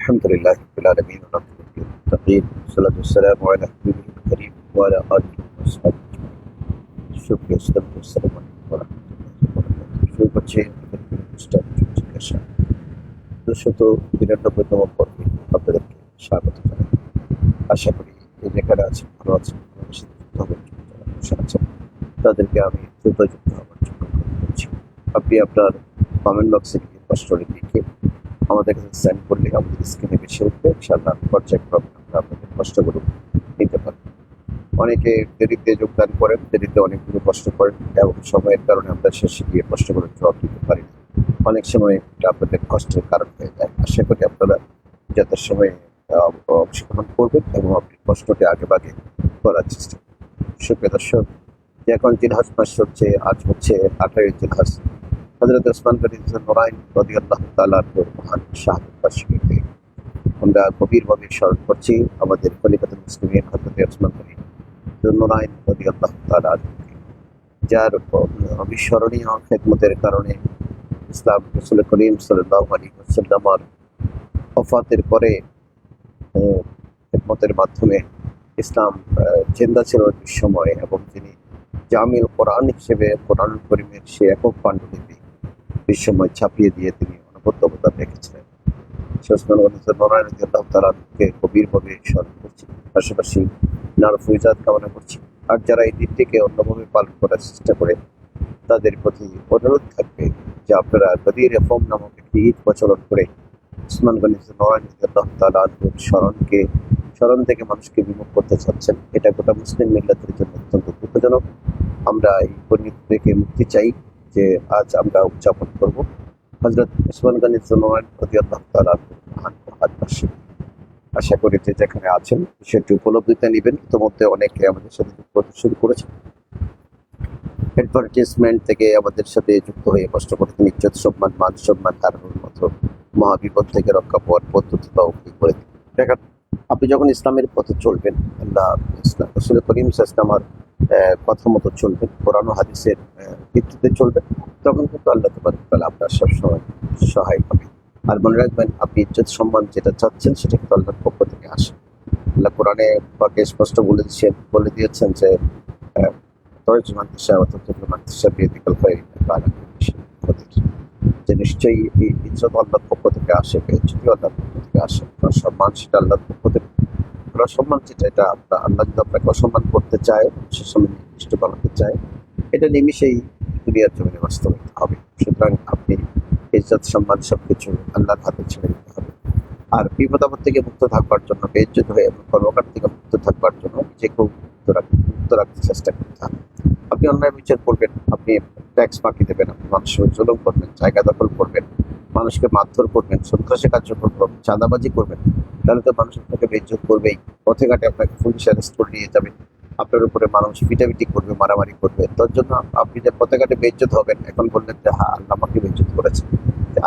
الحمد لله رب العالمين والعاقبة للمتقين والصلاة والسلام على حبيبه الكريم وعلى آله وأصحابه أجمعين। শুকরিয়া আসসালামু আলাইকুম ওয়া রাহমাতুল্লাহি ওয়া বারাকাতুহু। শুরু করছি আমাদের অনুষ্ঠান জিজ্ঞাসা 293তম পর্বে আপনাদেরকে স্বাগত জানাই। আশা করি যেখানে আছেন ভালো আছেন, আমাদের সাথে যুক্ত হওয়ার জন্য যারা বসে আছেন তাদেরকে আমি দ্রুত যুক্ত হওয়ার জন্য অনুরোধ করছি। আপনি আপনার কমেন্ট বক্সে গিয়ে প্রশ্নটি লিখে আমাদের কাছে সেন্ড করলে আমাদের স্ক্রিনে বেশি উঠবে, ইনশাআল্লাহ পর্যায়ক্রমে আমরা আপনাদের প্রশ্নগুলো নিতে পারব। অনেকে দেরিতে যোগদান করেন, দেরিতে অনেকগুলো প্রশ্ন করেন এবং সময়ের কারণে আমরা শেষে গিয়ে প্রশ্নগুলোর জবাব দিতে পারি না। অনেক সময় এটা আপনাদের কষ্টের কারণ হয়ে যায়। আশা করি আপনারা যথাসময়ে অংশগ্রহণ করবেন এবং আপনি প্রশ্নটি আগেভাগে করার চেষ্টা করবেন। সুপ্রিয় দর্শক, যে এখন জিলহজ মাস চলছে, আজ হচ্ছে 18 জিলহজ। হযরত ওসমান গনি নুরাইন রাদিয়াল্লাহু তাআলা আনহুর মহান শাহাদাত বার্ষিকীতে আমরা গভীরভাবে স্মরণ করছি আমাদের খলিফাতুল মুসলিমিন হযরত ওসমান গনি নুরাইন রাদিয়াল্লাহু তাআলা আনহুকে, যার অবিস্মরণীয় খেদমতের কারণে ইসলাম রাসূল করিম সাল্লাল্লাহু আলাইহি ওয়াসাল্লামের ওফাতের পরে খেদমতের মাধ্যমে ইসলাম জিন্দা ছিল বিশ্বময়, এবং তিনি জামিল কোরআন হিসেবে কোরআন করিমের সে একক পাণ্ডুলিপি বিশ্বময় ছাপিয়ে দিয়ে তিনি অনবদ্য অবদান রেখেছিলেন। ওসমান গনি নুরাইন রাদিয়াল্লাহু তাআলা আনহুকে গভীরভাবে স্মরণ করছি, পাশাপাশি নার ফুইজাত কামনা করছি। আর যারা এই দিনটিকে অন্যভাবে পালন করার চেষ্টা করে তাদের প্রতি অনুরোধ থাকবে যে আপনারা গদির রেফর্ম নামক একটি ঈদ প্রচলন করে ওসমান গনি নুরাইন রাদিয়াল্লাহু তাআলা আনহুর স্মরণ থেকে মানুষকে বিমুখ করতে চাচ্ছেন। এটা গোটা মুসলিম মিল্লাতের জন্য অত্যন্ত দুঃখজনক। আমরা এই পরিণতি থেকে মুক্তি চাই যে আজ আমরা উদযাপন করব হযরত ওসমান গনি নুরাইন রাদিয়াল্লাহু তাআলা আনহুর মহান বার্ষিকী। আশা করি যে যেখানে আছেন সেটি উপলব্ধিতে নেবেন। ইতিমধ্যে অনেকে আমাদের সাথে যুক্ত হতে শুরু করেছেন। অ্যাডভার্টাইজমেন্ট থেকে আমাদের সাথে যুক্ত হয়ে কষ্ট করে তিনি ইজ্জত সম্মান মান সম্মান হারানোর মতো মহাবিপদ থেকে রক্ষা পাওয়ার পদ্ধতি বা উপায় করে দিন। দেখেন, আপনি যখন ইসলামের পথে চলবেন, আল্লাহ ইসলাম রাসূল করিম সাল্লাল্লাহু কথা মতো চলবেন, কোরআন ও হাদিসের ভিত্তিতে চলবেন, তখন কিন্তু আল্লাহ তাবারক ওয়া তাআলা আপনার সবসময় সহায় হবে। আর মনে রাখবেন, আপনি ইজ্জত সম্মান যেটা চাচ্ছেন সেটা কিন্তু আল্লাহর পক্ষ থেকে আসে। আল্লাহ কোরআনে পাকে স্পষ্ট বলে দিয়েছেন যে যে নিশ্চয়ই এই ইজ্জত আল্লাহর পক্ষ থেকে আসে, যদি আল্লাহর পক্ষ থেকে আসে, সম্মান সেটা আল্লাহর পক্ষ থেকে। অসম্মান যেটা, এটা আল্লাহ যদি আপনাকে অসম্মান করতে চায়, সে সময় নির্দিষ্ট বানাতে চায়, এটা নিমিষেই দুনিয়ার জমিনে বাস্তবায়িত হবে। সুতরাং আপনি ইজ্জত সম্মান সবকিছু আল্লাহর হাতে ছেড়ে দিতে হবে। আর বিপদ আপদ থেকে মুক্ত থাকবার জন্য, বেইজ্জত হয়ে কর্মকাণ্ড থেকে মুক্ত থাকবার জন্য নিজেকেও মুক্ত রাখতে চেষ্টা করতে হবে। আপনি অন্যায় বিচার করবেন, আপনি ট্যাক্স ফাঁকি দেবেন, আপনি মানুষের জুলুম করবেন, জায়গা দখল করবেন, মানুষকে মারধর করবেন, সন্ত্রাসী কার্যক্রম করবেন, চাঁদাবাজি করবেন, তাহলে তো মানুষ আপনাকে বেইজ্জত করবেই। পথে ঘাটে আপনাকে পুলিশ অ্যারেস্ট করে নিয়ে যাবে, আপনার উপরে মানুষ পিটাপিটি করবে, মারামারি করবে। তার জন্য আপনি যে পথে ঘাটে বেইজ্জত হবেন, এখন বললেন যে হ্যাঁ আল্লাহ আমাকে বেইজ্জত করেছে।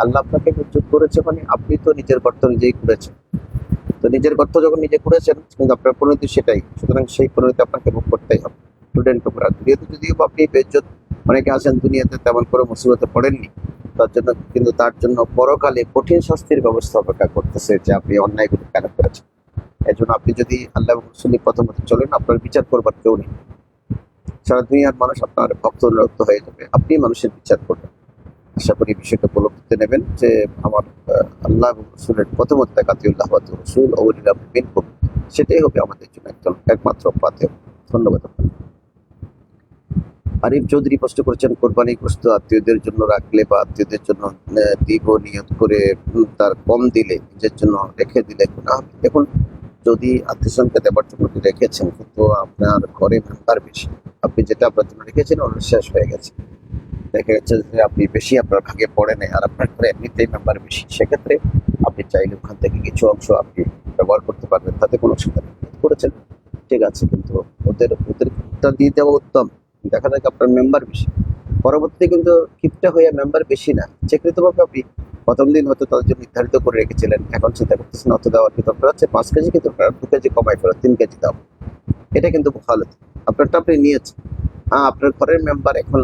আল্লাহ আপনাকে বেইজ্জত করেছে মানে আপনি তো নিজের গর্ত নিজেই করেছেন। তো নিজের গর্ত যখন নিজে করেছেন, কিন্তু আপনার পরিণতি সেটাই। সুতরাং সেই পরিণতি আপনাকে ভোগ করতেই হবে। স্টুডেন্ট উপরা দুনিয়াতে যদিও আপনি বেইজ্জত, অনেকে আছেন দুনিয়াতে তেমন করে মুসিবতে পড়েননি, তার জন্য পরকালে কঠিন শাস্তির ব্যবস্থা অপেক্ষা করতেছে যে আপনি অন্যায়গুলো কেন করেছেন। এই জন্য আপনি যদি আল্লাহ এবং রাসূলের পথে চলেন, আপনার বিচার করবার কেউ নেই। সারা দুনিয়ার মানুষ আপনার ভক্ত অনুরক্ত হয়ে যাবে, আপনি মানুষের বিচার করবেন। আশা করি বিষয়টা উপলব্ধিতে নেবেন যে আমার আল্লাহ এবং রাসূলের প্রথমত তাকাতিউল্লাহ ওয়া রাসূল ও উলিল আমরি মিনকুম, সেটাই হবে আমাদের জন্য একমাত্র পাথেয়। ধন্যবাদ আপনাকে। আরিফ চৌধুরী প্রশ্ন করেছেন, কোরবানিগ্রস্ত আত্মীয়দের জন্য রাখলে বা আত্মীয়দের জন্য দিব নিয়ত করে তার কম দিলে নিজের জন্য রেখে দিলে গুনাহ হবে? দেখুন, যদি আত্মীয়স্বজনকে দেবার জন্য রেখেছেন, কিন্তু আপনার ঘরে মেম্বার বেশি, আপনি যেটা আপনার জন্য রেখেছেন অলরেডি শেষ হয়ে গেছে, দেখা যাচ্ছে যে আপনি বেশি আপনার ভাগে পড়ে নেই, আর আপনার ঘরে এমনিতেই মেম্বার বেশি, সেক্ষেত্রে আপনি চাইলে ওখান থেকে কিছু অংশ আপনি ব্যবহার করতে পারবেন, তাতে কোনো অসুবিধা নেই। করেছেন ঠিক আছে, কিন্তু ওদেরটা দিয়ে দেওয়া উত্তম। দেখা যায় আপনার মেম্বার বেশি, পরবর্তীতে কিন্তু ক্ষিপ্ত হয়ে মেম্বার বেশি না, ইচ্ছাকৃতভাবে আপনি প্রথম দিন হয়তো তাদের জন্য নির্ধারিত করে রেখেছিলেন, এখন চিন্তা করতেছেন অত দেওয়ার কি দরকার আছে, 5 কেজি কি দরকার, 2 কেজি কমাই ফেলো, 3 কেজি দাও। এটা কিন্তু ভালো, আপনারটা আপনি নিয়েছেন। হ্যাঁ, আপনার ঘরের মেম্বার এখন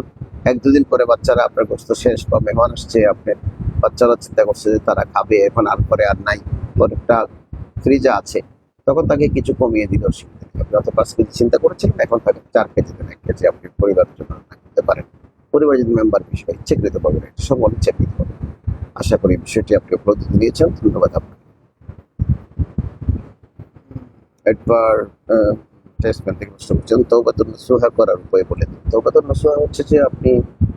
1-2 দিন পরে বাচ্চারা আপনার গোস্ত শেষ বা মেহমান আসছে, আপনার বাচ্চারা চিন্তা করছে যে তারা খাবে, এখন আর ঘরে আর নাই, পরেরটা ফ্রিজে আছে, তখন তাকে কিছু কমিয়ে দিল। আপনি অত 5 কেজি চিন্তা করেছিলেন, এখন তাকে 4 কেজি দেন, 1 কেজি আপনি পরিবারের জন্য রান্না করতে পারেন। পরিবার যদি মেম্বার বিষয় ইচ্ছাকৃত পাবেন, এটা সব অনিচ্ছাকৃত হবে। আশা করি বিষয়টি আপনি উপলব্ধি দিয়েছেন। ধন্যবাদ আপনাকে। একবার টেস্টম্যান থেকে প্রশ্ন করছেন, তওবাতুন নসুহা করার উপায় বলে দিন। তওবাতুন নসুহা হচ্ছে যে আপনি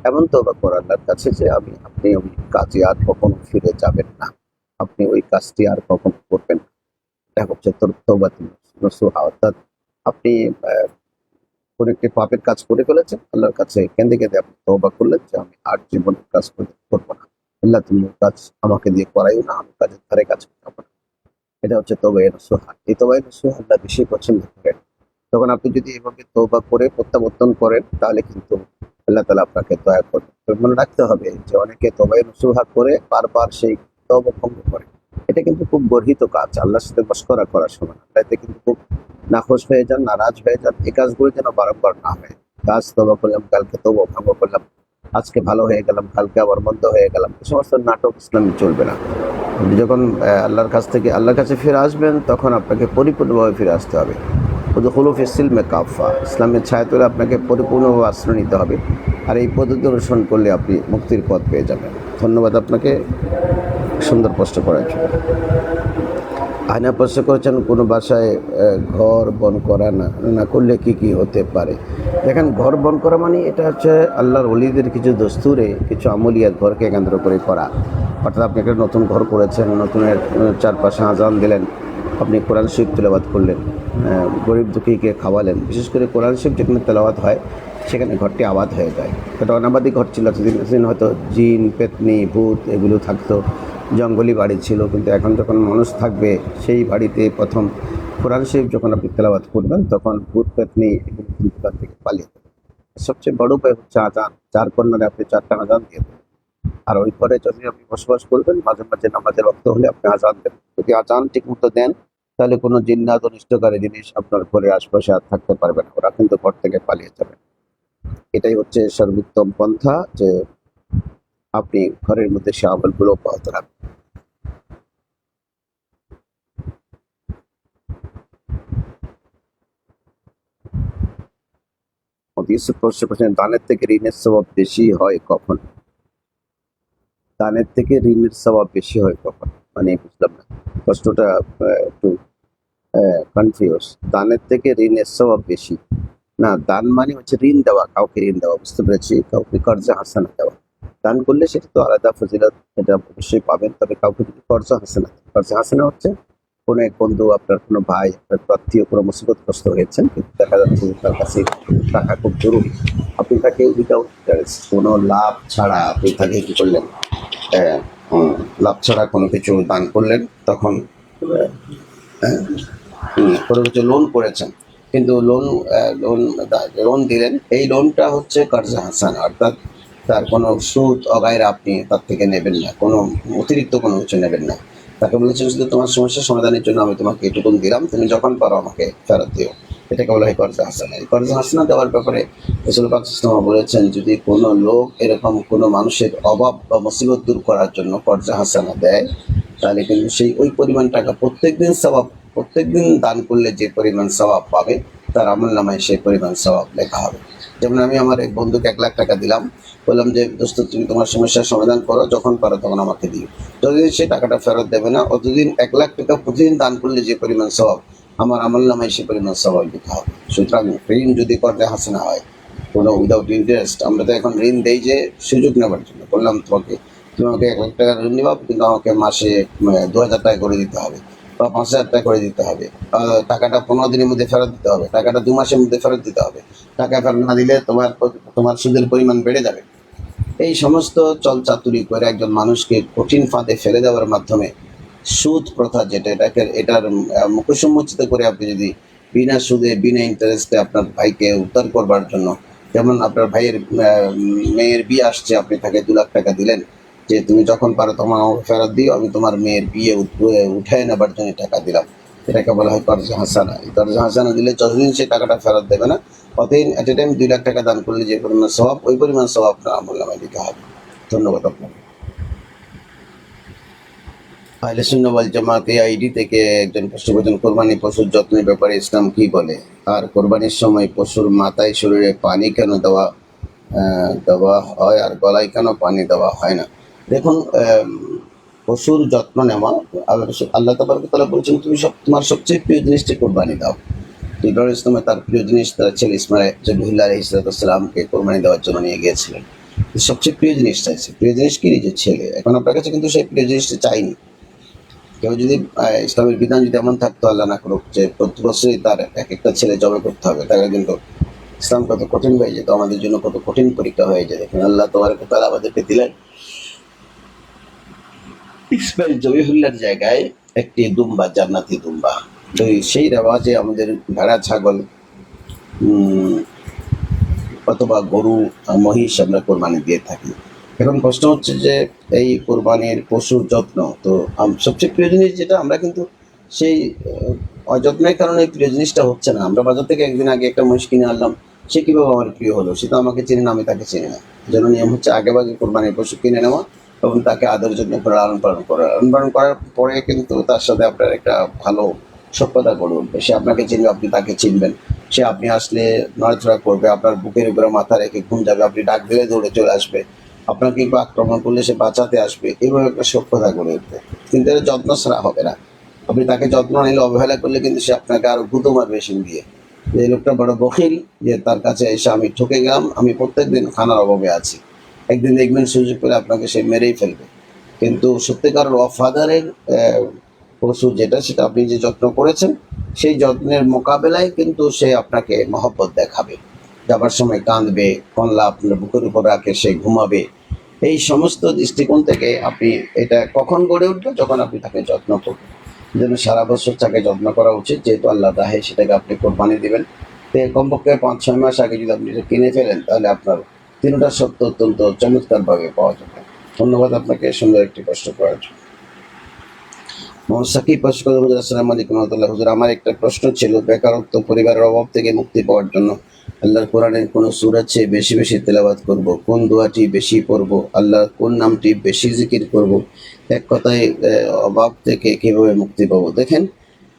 এমন তওবা করেন আল্লাহর কাছে যে আপনি ওই কাজে আর কখনো ফিরে যাবেন না, আপনি ওই কাজটি আর কখনো করবেন না। এটা হচ্ছে তওবাতুন নসুহা। অর্থাৎ আপনি কোনো একটি পাপের কাজ করে ফেলেছেন, আল্লাহর কাছে কেঁদে কেঁদে আপনি তওবা করলেন যে আমি আর জীবনে কাজ করবো না। আল্লাহ তুমি ওই কাজ আমাকে দিয়ে করাইও না, আমি কাজের ধারে কাজ করবো না। এটা হচ্ছে তওবায়ে নসুহা। এই তওবায়ে নসুহা আল্লাহ বেশি পছন্দ করেন। তখন আপনি যদি এভাবে তওবা করে প্রত্যাবর্তন করেন, তাহলে কিন্তু আল্লাহ তাআলা আপনাকে দয়া করবেন। তবে মনে রাখতে হবে যে অনেকে তওবায়ে নসুহা করে বারবার সেই তওবা ভঙ্গ করে। এটা কিন্তু খুব গর্হিত কাজ। আল্লাহর সাথে মশকরা করার সমান। এতে কিন্তু খুব নাখোশ হয়ে যান, নারাজ হয়ে যান। এই কাজগুলো যেন বারবার না হয়। আজ তওবা করলাম, কালকে তওবা ভঙ্গ করলাম, আজকে ভালো হয়ে গেলাম, কালকে আবার মন্দ হয়ে গেলাম। এই সমস্ত নাটক ইসলামে চলবে না। আপনি যখন আল্লাহর কাছে ফিরে আসবেন, তখন আপনাকে পরিপূর্ণভাবে ফিরে আসতে হবে। উদখুলু ফিস-সিলমি কাফা, ইসলামের ছায়াতলে আপনাকে পরিপূর্ণভাবে আশ্রয় নিতে হবে। আর এই পদ্ধতি অনুসরণ করলে আপনি মুক্তির পথ পেয়ে যাবেন। ধন্যবাদ আপনাকে সুন্দর প্রশ্ন করার জন্য। আয়না প্রশ্ন করেছেন, কোনো বাসায় ঘর বন করা না করলে কি হতে পারে। দেখেন, ঘর বন করা মানে এটা হচ্ছে আল্লাহর ওলিদের কিছু দস্তুরে, কিছু আমলিয়াত ঘরকে কেন্দ্র করে করা। অর্থাৎ আপনি একটা নতুন ঘর করেছেন, নতুনের চারপাশে আজান দিলেন, আপনি কোরআন শরীফ তেলাওয়াত করলেন, গরিব দুঃখীকে খাওয়ালেন। বিশেষ করে কোরআন শরীফ যেখানে তেলাওয়াত হয়, সেখানে ঘরটি আবাদ হয়ে যায়। এটা অনাবাদী ঘর ছিল, এতদিন হয়তো জিন, পেতনি, ভূত এগুলো থাকতো, জঙ্গলি বাড়ি ছিল। কিন্তু এখন যখন মানুষ থাকবে, সেই বাড়িতে প্রথম কোরআন শরীফ যখন আপনি তেলাওয়াত করবেন, তখন ভূত, পেতনি এগুলো কিন্তু তার থেকে পালিয়ে যাবে। সবচেয়ে বড় উপায় হচ্ছে আজান। 4 কর্নারে আপনি 4টা আজান দিয়ে দেবেন। আর ওই ঘরে যদি আপনি বসবাস করবেন, মাঝে মাঝে নামাজের রক্ত হলে আপনি আজান দেবেন। যদি আজান ঠিক মতো দেন, তাহলে কোনো জিন্নাত অনিষ্টকারী জিনিস আপনার ঘরের আশপাশে আর থাকতে পারবে না, ওরা কিন্তু ঘর থেকে পালিয়ে যাবে। এটাই হচ্ছে সর্বোত্তম পন্থা, যে আপনি ঘরের মধ্যে সে আমলগুলো অব্যাহত রাখবেন। ইউসুফ প্রশ্ন করছেন, দানের থেকে ঋণের স্বভাব বেশি হয় কখন? দানের থেকে ঋণের স্বভাব বেশি হয় কখন মানে বুঝলাম না প্রশ্নটা, একটু কনফিউজ। দানের থেকে ঋণের স্বভাব বেশি না, দান মানে হচ্ছে ঋণ দেওয়া, কাউকে ঋণ দেওয়া, বুঝতে পেরেছি, কাউকে কর্জা হাসানা দেওয়া। দান করলে সেটা তো আলাদা ফজিলত, এটা অবশ্যই পাবেন। তবে কাউকে যদি কর্জা হাসানা হচ্ছে কোনো এক বন্ধু, আপনার কোনো ভাই, আপনার আত্মীয় কোনো মুসিবতগ্রস্ত হয়েছেন, কিন্তু দেখা যাচ্ছে যে তার কাছে টাকা খুব জরুরি, আপনি তাকে উইদাউট ইন্টারেস্ট, কোনো লাভ ছাড়া আপনি তাকে কি করলেন, লাভ ছাড়া কোনো কিছু দান করলেন। তখন কোনো কিছু লোন করেছেন, কিন্তু লোন দিলেন, এই লোনটা হচ্ছে কর্জা হাসানা, অর্থাৎ তার কোনো সুদ অগায়রা আপনি তার থেকে নেবেন না, কোনো অতিরিক্ত কোনো কিছু নেবেন না। তাকে বলেছেন শুধু তোমার সমস্যার সমাধানের জন্য আমি তোমাকে এটুকুন দিলাম, তুমি যখন পারো আমাকে ফেরত দিও। এটাকে বলা হয় কর্জা হাসানা। এই কর্জা হাসানা দেওয়ার ব্যাপারে রাসূল পাক সাল্লাল্লাহু আলাইহি ওয়াসাল্লাম বলেছেন, যদি কোনো লোক এরকম কোনো মানুষের অভাব বা মুসিবত দূর করার জন্য কর্জা হাসানা দেয়, তাহলে কিন্তু সেই ওই পরিমাণ টাকা প্রত্যেকদিন দান করলে যে পরিমাণ সওয়াব পাবে, তার আমলনামায় সেই পরিমাণ সওয়াব লেখা হবে। যেমন আমি আমার এক বন্ধুকে 1 লাখ টাকা দিলাম, বললাম যে দোস্ত তুমি তোমার সমস্যার সমাধান করো, যখন পারো তখন আমাকে দিও। যতদিন সে টাকাটা ফেরত দেবে না, অতদিন 1 লাখ টাকা প্রতিদিন দান করলে যে পরিমাণ সওয়াব, আমার আমলনামায় সে পরিমাণ সওয়াব লেখা হবে। সুতরাং ঋণ যদি কর্জা হাসানা হয়, কোনো উইদাউট ইন্টারেস্ট, আমরা তো এখন ঋণ দেই যে সুযোগ নেওয়ার জন্য। বললাম তুমি আমাকে 1 লাখ টাকা ঋণ নিবা, কিন্তু আমাকে মাসে 2,000 টাকা করে দিতে হবে বা 5,000 টাকা করে দিতে হবে। টাকাটা 15 দিনের মধ্যে ফেরত দিতে হবে, টাকাটা 2 মাসের মধ্যে ফেরত দিতে হবে। টাকা ফেরত না দিলে তোমার সুদের পরিমাণ বেড়ে যাবে। এই সমস্ত চলচাতুরি করে একজন মানুষকে কঠিন ফাঁদে ফেলে দেওয়ার মাধ্যমে সুদ প্রথা যেটা, এটার মুখোশ উন্মোচিত করে আপনি যদি বিনা সুদে বিনা ইন্টারেস্টে আপনার ভাইকে উদ্ধার করবার জন্য, যেমন আপনার ভাইয়ের মেয়ের বিয়ে আসছে, আপনি তাকে 2 লাখ টাকা দিলেন যে তুমি যখন পারো তোমার আমাকে ফেরত দিও, আমি তোমার মেয়ের বিয়ে উঠায় নেবার জন্য টাকা দিলাম। এটাকে বলা হয় কর্জা হাসানা। এই কর্জা হাসানা দিলে যতদিন সে টাকাটা ফেরত দেবে না, ততদিন এট এ টাইম 2 লাখ টাকা দান করলে যে পরিমাণ সওয়াব, ওই পরিমাণ সওয়াব আপনার আমলনামায় দিতে হবে। ধন্যবাদ আপনাকে। আহলে সুন্নাহ ওয়াল জামাত আইডি থেকে একজন প্রশ্ন করেছেন, কোরবানি পশুর যত্নের ব্যাপারে ইসলাম কি বলে, আর কোরবানির সময় পশুর মাথায় শরীরে পানি কেন দেওয়া হয় আর গলায় কেন পানি দেওয়া হয় না? দেখুন, পশুর যত্ন নেওয়া, আল্লাহ তাবারক তাআলা বলছেন তুমি তোমার সবচেয়ে প্রিয় জিনিসটি কোরবানি দাও। ইব্রাহিম ইসলামে তার প্রিয় জিনিস তার ছেলে ইসমাইল জবিহুল্লাহ আলাইহিস সালামকে কোরবানি দেওয়ার জন্য নিয়ে গিয়েছিলেন। সবচেয়ে প্রিয় জিনিস চাইছে, প্রিয় জিনিস কি? নিজের ছেলে। এখন আপনার কাছে কিন্তু সেই প্রিয় জিনিসটা চাইনি। কেউ যদি ইসলামের বিধান যদি এমন থাকতো, আল্লাহ না করুক, যে প্রতি বছরই তার এক একটা ছেলে জবে করতে হবে, তাহলে কিন্তু ইসলাম কত কঠিন হয়ে যেত, আমাদের জন্য কত কঠিন পরীক্ষা হয়ে যেত। দেখুন আল্লাহ তাবারক ওয়া তাআলা আমাদেরকে দিলেন ইসমাইল জবিহুল্লাহর জায়গায় একটি দুম্বা, জান্নাতি দুম্বা। তো সেই রেওয়াজে আমাদের ভেড়া, ছাগল অথবা গরু, মহিষ আমরা কোরবানি দিয়ে থাকি। এখন প্রশ্ন হচ্ছে যে এই কোরবানির পশুর যত্ন, তো সবচেয়ে প্রিয় জিনিস যেটা, আমরা কিন্তু সেই অযত্নের কারণে এই প্রিয় জিনিসটা হচ্ছে না। আমরা বাজার থেকে একদিন আগে একটা মহিষ কিনে আনলাম, সে কীভাবে আমার প্রিয় হলো? সে তো আমাকে চেনে না, আমি তাকে চিনি না। যেন নিয়ম হচ্ছে আগে ভাগে কোরবানির পশু কিনে নেওয়া এবং তাকে আদর যত্ন করে লালন পালন করা। লালন পালন করার পরে কিন্তু তার সাথে আপনার একটা ভালো সভ্যতা গড়ে উঠবে। সে আপনাকে চিনবে, আপনি তাকে চিনবেন। সে আপনি আসলে নড়াচড়া করবে, আপনার বুকের উপরে মাথা রেখে ঘুম যাবে, আপনি ডাক দিলে দৌড়ে চলে আসবে, আপনাকে কেউ আক্রমণ করলে সে বাঁচাতে আসবে। এইভাবে একটা সভ্যতা গড়ে উঠবে। কিন্তু এর যত্ন ছাড়া হবে না। আপনি তাকে যত্ন নিলে, অবহেলা করলে কিন্তু সে আপনাকে আরো গুঁতো মারবে শিং দিয়ে। এই লোকটা বড় বখিল, যে তার কাছে এসে আমি ঠকে গেলাম, আমি প্রত্যেকদিন খানার অভাবে আছি। একদিন দেখবেন সুযোগ পেলে আপনাকে সে মেরেই ফেলবে। কিন্তু সত্যিকার ওয়াফাদারের পশু যেটা, সেটা আপনি যে যত্ন করেছেন, সেই যত্নের মোকাবেলায় কিন্তু সে আপনাকে মহব্বত দেখাবে। যাবার সময় কাঁদবে, কনলা আপনার বুকের উপর রাখে সে ঘুমাবে। এই সমস্ত দৃষ্টিকোণ থেকে আপনি এটা কখন গড়ে উঠবে? যখন আপনি তাকে যত্ন করবেন। যেন সারা বছর তাকে যত্ন করা উচিত, যেহেতু আল্লাহ রাহে সেটাকে আপনি কোরবানি দিবেন। তো কমপক্ষে 5-6 মাস আগে যদি আপনি এটা কিনে ফেলেন, তাহলে আপনার তিনটা সত্য অত্যন্ত চমৎকারভাবে পাওয়া যাবে। ধন্যবাদ আপনাকে সুন্দর একটি প্রশ্ন করার জন্য। মোহাম্মদ সাকিব পাশকাল হুজুর, আসসালামু আলাইকুম রহমতুল্লাহ। হুজুর, আমার একটা প্রশ্ন ছিল, বেকারত্ব, পরিবারের অভাব থেকে মুক্তি পাওয়ার জন্য আল্লাহর কোরআনের কোন সূরা চেয়ে বেশি বেশি তেলাওয়াত করব, কোন দোয়াটি বেশি পড়ব, আল্লাহর কোন নামটি বেশি জিকির করব, এক কথায় অভাব থেকে কিভাবে মুক্তি পাবো? দেখেন,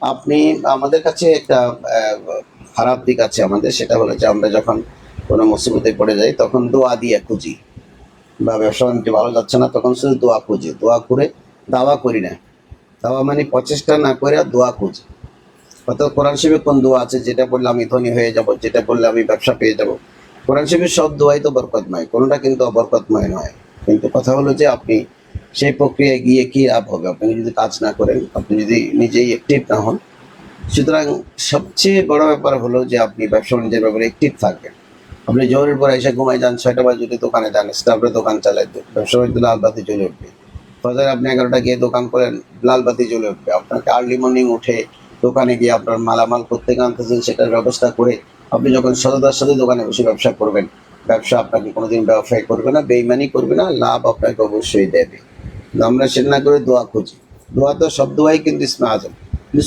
আপনি, আমাদের কাছে একটা খারাপ দিক আছে আমাদের, সেটা হলো যে আমরা যখন কোনো মুসিবতে পড়ে যাই তখন দোয়া দিয়ে খুঁজি, বা ব্যবসা বাণিজ্য ভালো যাচ্ছে না তখন শুধু দোয়া খুঁজি, দোয়া করে দাওয়া করি না। দাওয়া মানে প্রচেষ্টা না করে দোয়া খুঁজি। অর্থাৎ কোরআন শরীফে কোন দোয়া আছে যেটা বললে আমি ধনী হয়ে যাব, যেটা বললে আমি ব্যবসা পেয়ে যাব? কোরআন শরীফের সব দোয়াই তো বরকতময়, কোনটা কিন্তু অবরকতময় নয়। কিন্তু কথা হলো যে আপনি সেই প্রক্রিয়ায় গিয়ে কি লাভ হবে আপনি যদি কাজ না করেন, আপনি যদি নিজেই অ্যাক্টিভ না হন? সুতরাং সবচেয়ে বড় ব্যাপার হলো যে আপনি ব্যবসা বাণিজ্যের ব্যাপারে অ্যাক্টিভ থাকবেন। আপনি জোরের পরে এসে ঘুমাই যান, 6টা বাজে যদি দোকানে যান, স্টাফরা দোকান চালায়, ব্যবসা বাণিজ্য লাল বাতি জ্বলে উঠবে। ফজরে আপনি 11টা গিয়ে দোকান করেন, লাল বাতি জ্বলে উঠবে। আপনাকে আর্লি মর্নিং উঠে দোকানে গিয়ে আপনার মালামাল প্রত্যেকে আনতেছেন, সেটার ব্যবস্থা করে আপনি যখন সততার সাথে দোকানে বসে ব্যবসা করবেন, ব্যবসা আপনাকে কোনোদিন ব্যবসায় করবে না, বেইমানি করবে না, লাভ আপনাকে অবশ্যই দেবে। আমরা সেটা না করে দোয়া খুঁজি। দোয়া তো সব দোয়াই কিন্তু ইসমে আজম।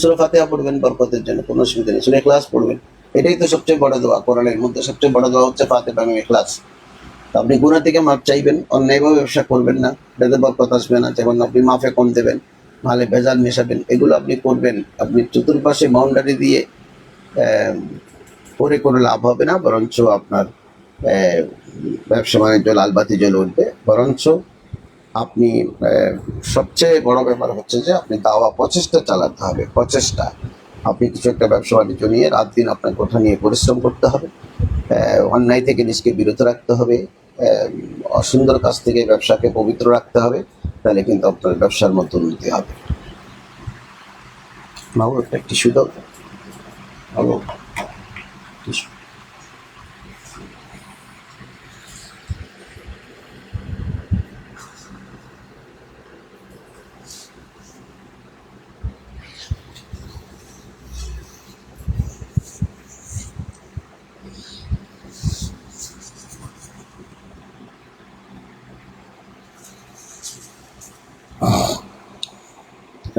সূরা ফাতিহা পড়বেন বরকতের জন্য, কোনো অসুবিধা নেই। সূরা ইখলাস পড়বেন, এটাই তো সবচেয়ে বড় দোয়া। কোরআনের মধ্যে সবচেয়ে বড় দোয়া হচ্ছে ফাতিহা এবং ইখলাস। আপনি গুনাহ থেকে মাপ চাইবেন, অন্যায়ভাবে ব্যবসা করবেন না, এটাতে বরকত আসবে না। যেমন আপনি মাফে কম দেবেন, মালে ভেজাল মেশাবেন, এগুলো আপনি করবেন। আপনি চতুর্পাশে বাউন্ডারি দিয়ে করে লাভ হবে না, বরঞ্চ আপনার ব্যবসা বাণিজ্য লাল বাতি জ্বলে উঠবে। বরঞ্চ আপনি সবচেয়ে বড় ব্যাপার হচ্ছে যে আপনি দাওয়া প্রচেষ্টা চালাতে হবে। প্রচেষ্টা, আপনি কিছু একটা ব্যবসা বাণিজ্য নিয়ে রাত দিন আপনার কোঠা নিয়ে পরিশ্রম করতে হবে, অন্যায় থেকে নিজেকে বিরত রাখতে হবে, অসুন্দর কাজ থেকে ব্যবসাকে পবিত্র রাখতে হবে, তাহলে কিন্তু আপনার ব্যবসার মতো উন্নতি হবে। মাও একটা টিস্যু দাও, ভালো টিস্যু।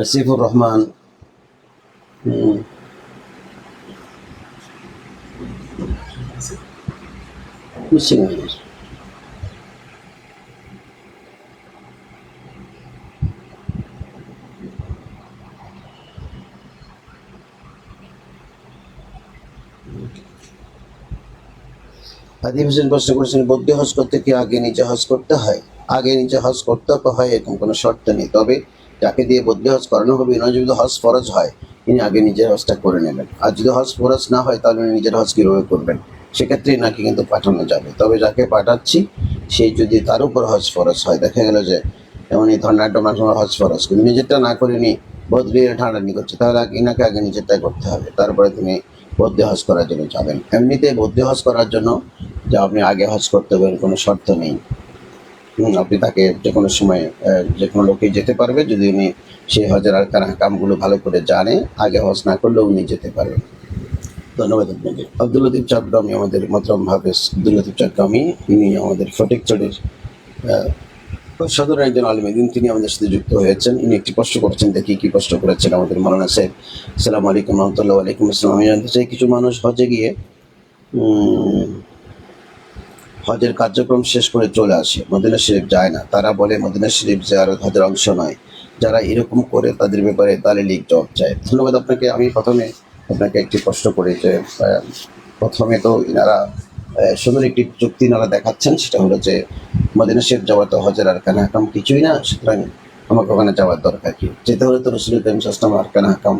আসিফুর রহমান, মিসিং হয়ে গেছে। আদিব হোসেন প্রশ্ন করেছেন, বদ্রী হজ করতে কি আগে নিজে হজ করতে হয়? আগে নিজে হজ করতে হয় এরকম কোনো শর্ত নেই, তবে যাকে দিয়ে বদ্রী হজ করানো হবে ওনার যদি হজ ফরজ হয় তিনি আগে নিজের হজটা করে নেবেন, আর যদি হজ ফরজ না হয় তাহলে উনি নিজের হজ কীভাবে করবেন? সেক্ষেত্রে নাকি কিন্তু পাঠানো যাবে, তবে যাকে পাঠাচ্ছি সেই যদি তার উপর হজ ফরজ হয়, দেখা গেল যে এমন এই ধর্নাট্য হজ ফরজ কিন্তু নিজেরটা না করে নি বদ্রী ঠান্ডানি করছে, তাহলে ইনাকে আগে নিজেরটাই করতে হবে, তারপরে তিনি বদ্রী হজ করার জন্য যাবেন। এমনিতে বদ্রী হজ করার জন্য যে আপনি আগে হজ করতে পারেন কোনো শর্ত নেই। আপনি তাকে যে কোনো সময় যে কোনো লোকই যেতে পারবে, যদি উনি সেই হজের আরকান কামগুলো ভালো করে জানে, আগে হজ না করলেও উনি যেতে পারবেন। ধন্যবাদ আপনাকে। আব্দুল লতিফ চট্টগ্রামী, আমাদের মোহতরম হাফেজ আব্দুল লতিফ চট্টগ্রামী, তিনি আমাদের ফটিকছড়ির সাধারণ একজন আলিম দিন, তিনি আমাদের সাথে যুক্ত হয়েছেন। ইনি একটি প্রশ্ন করেছেন, দেখি কি প্রশ্ন করেছেন আমাদের মাওলানা সাহেব। আসসালামু আলাইকুম রহমতুল্লাহ। ওয়ালাইকুম আসসালাম। আমি জানতে চাই, কিছু মানুষ হজে গিয়ে হজের কার্যক্রম শেষ করে চলে আসে, মদিনা শরীফ যায় না। তারা বলে মদিনা শরীফ জিয়ারত হজের অংশ নয়। যারা এরকম করে তাদের ব্যাপারে তালিলিক জবাব চায়। ধন্যবাদ আপনাকে। আমি প্রথমে আপনাকে একটি প্রশ্ন করি যে প্রথমে তো ইনারা সুন্দর একটি যুক্তি ইনারা দেখাচ্ছেন, সেটা হলো যে মদিনা শরীফ যাওয়া তো হজের আরকান হাকাম কিছুই না, সুতরাং আমাকে ওখানে যাওয়ার দরকার কি? যেতে হলে তো রসুল করিম সাল্লাল্লাহু আলাইহি আরকান হাকাম